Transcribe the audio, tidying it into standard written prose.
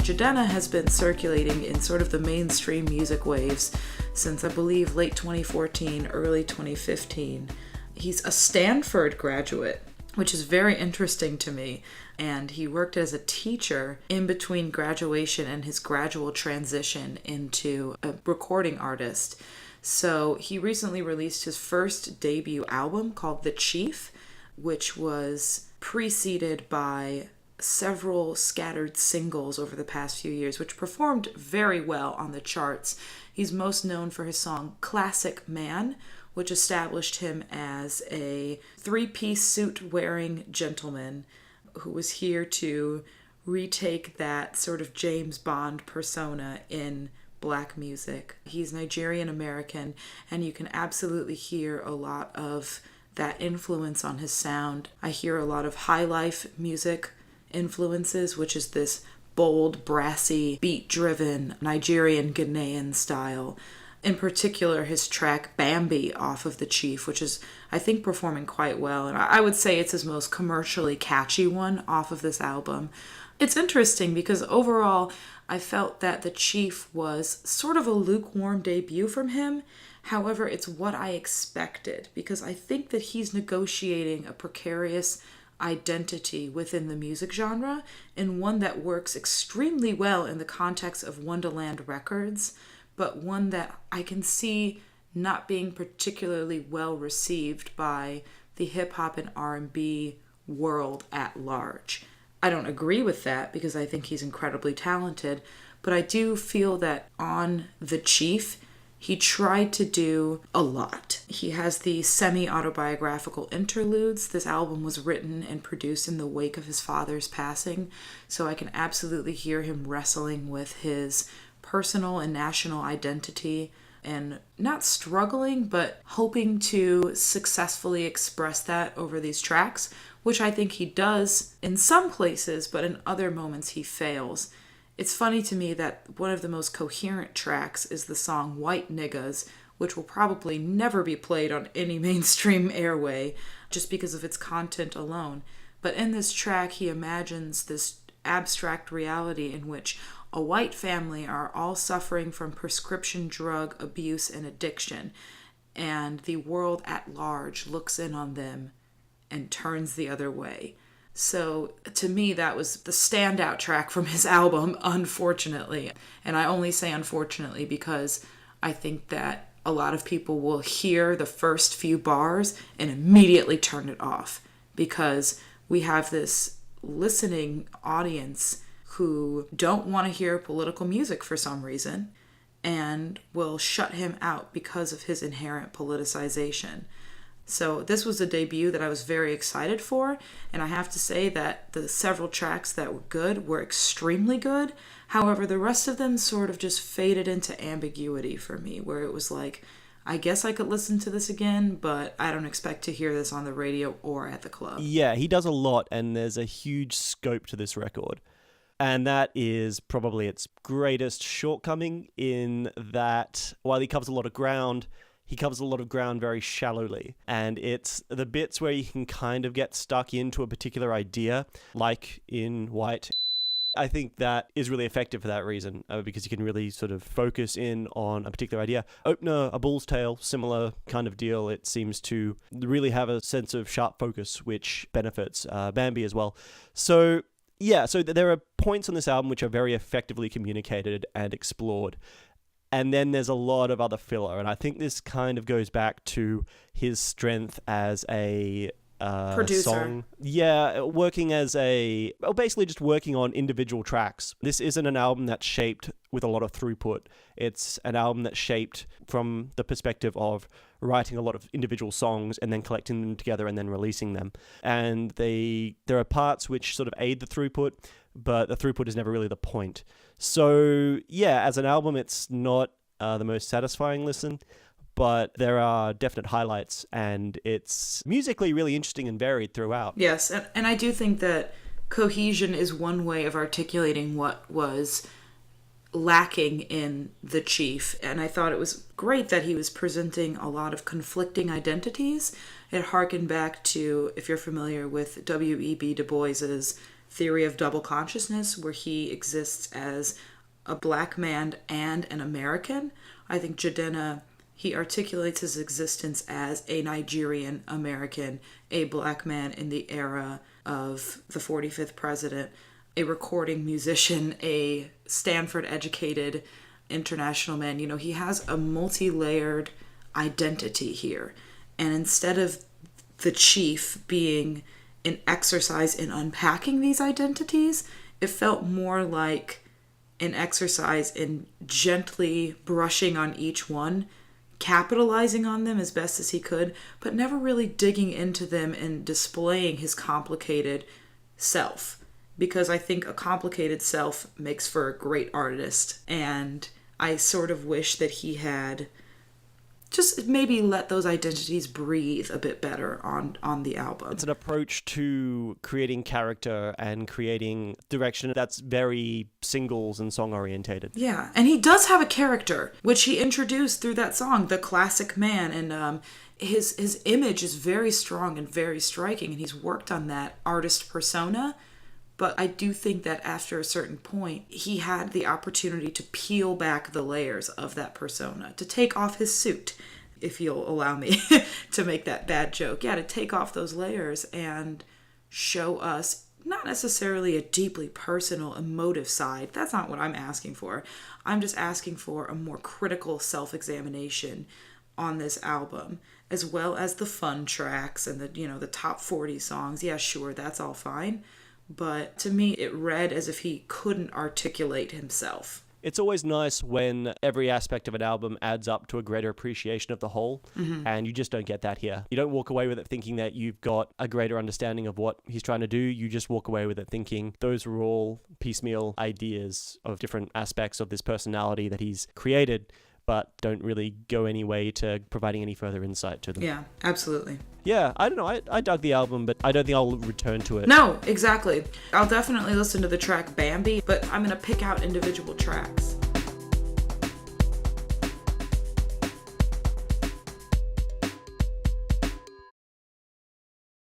Jidenna has been circulating in sort of the mainstream music waves since, I believe, late 2014, early 2015. He's a Stanford graduate, which is very interesting to me. And he worked as a teacher in between graduation and his gradual transition into a recording artist. So he recently released his first debut album called The Chief, which was preceded by several scattered singles over the past few years, which performed very well on the charts. He's most known for his song Classic Man, which established him as a three-piece suit-wearing gentleman who was here to retake that sort of James Bond persona in black music. He's Nigerian American, and you can absolutely hear a lot of that influence on his sound. I hear a lot of high life music influences, which is this bold, brassy, beat-driven Nigerian Ghanaian style. In particular, his track Bambi off of The Chief, which is, I think, performing quite well. And I would say it's his most commercially catchy one off of this album. It's interesting because overall, I felt that The Chief was sort of a lukewarm debut from him. However, it's what I expected because I think that he's negotiating a precarious identity within the music genre and one that works extremely well in the context of Wonderland Records, but one that I can see not being particularly well received by the hip-hop and R&B world at large. I don't agree with that because I think he's incredibly talented, but I do feel that on The Chief, he tried to do a lot. He has the semi-autobiographical interludes. This album was written and produced in the wake of his father's passing, so I can absolutely hear him wrestling with his personal and national identity and not struggling, but hoping to successfully express that over these tracks, which I think he does in some places, but in other moments he fails. It's funny to me that one of the most coherent tracks is the song White Niggas, which will probably never be played on any mainstream airway just because of its content alone. But in this track, he imagines this abstract reality in which a white family are all suffering from prescription drug abuse and addiction, and the world at large looks in on them and turns the other way. So to me, that was the standout track from his album, unfortunately. And I only say unfortunately because I think that a lot of people will hear the first few bars and immediately turn it off because we have this listening audience who don't want to hear political music for some reason and will shut him out because of his inherent politicization. So this was a debut that I was very excited for, and I have to say that the several tracks that were good were extremely good. However, the rest of them sort of just faded into ambiguity for me, where it was like, I guess I could listen to this again, but I don't expect to hear this on the radio or at the club. Yeah, he does a lot, and there's a huge scope to this record. And that is probably its greatest shortcoming in that while he covers a lot of ground, he covers a lot of ground very shallowly. And it's the bits where you can kind of get stuck into a particular idea, like in White. I think that is really effective for that reason, because you can really sort of focus in on a particular idea. Opener, A Bull's Tale, similar kind of deal. It seems to really have a sense of sharp focus, which benefits Bambi as well. So yeah, so there are points on this album which are very effectively communicated and explored. And then there's a lot of other filler. And I think this kind of goes back to his strength as a producer. Song. Yeah, basically just working on individual tracks. This isn't an album that's shaped with a lot of throughput. It's an album that's shaped from the perspective of writing a lot of individual songs and then collecting them together and then releasing them. And there are parts which sort of aid the throughput, but the throughput is never really the point. So yeah, as an album, it's not the most satisfying listen, but there are definite highlights, and it's musically really interesting and varied throughout. Yes, and I do think that cohesion is one way of articulating what was lacking in The Chief, and I thought it was great that he was presenting a lot of conflicting identities. It harkened back to, if you're familiar with W.E.B. Du Bois's theory of double consciousness, where he exists as a black man and an American. I think Jidenna, he articulates his existence as a Nigerian American, a black man in the era of the 45th president, a recording musician, a Stanford educated international man. You know, he has a multi-layered identity here. And instead of the chief being an exercise in unpacking these identities, it felt more like an exercise in gently brushing on each one, capitalizing on them as best as he could, but never really digging into them and displaying his complicated self. Because I think a complicated self makes for a great artist, and I sort of wish that he had just maybe let those identities breathe a bit better on the album. It's an approach to creating character and creating direction that's very singles and song orientated. Yeah, and he does have a character, which he introduced through that song, The Classic Man, and his image is very strong and very striking, and he's worked on that artist persona. But I do think that after a certain point, he had the opportunity to peel back the layers of that persona, to take off his suit, if you'll allow me to make that bad joke. Yeah, to take off those layers and show us not necessarily a deeply personal, emotive side. That's not what I'm asking for. I'm just asking for a more critical self-examination on this album, as well as the fun tracks and the top 40 songs. Yeah, sure, that's all fine. But to me, it read as if he couldn't articulate himself. It's always nice when every aspect of an album adds up to a greater appreciation of the whole, and you just don't get that here. You don't walk away with it thinking that you've got a greater understanding of what he's trying to do. You just walk away with it thinking those were all piecemeal ideas of different aspects of this personality that he's created, but don't really go any way to providing any further insight to them. Yeah, absolutely. Yeah, I don't know. I dug the album, but I don't think I'll return to it. No, exactly. I'll definitely listen to the track Bambi, but I'm going to pick out individual tracks.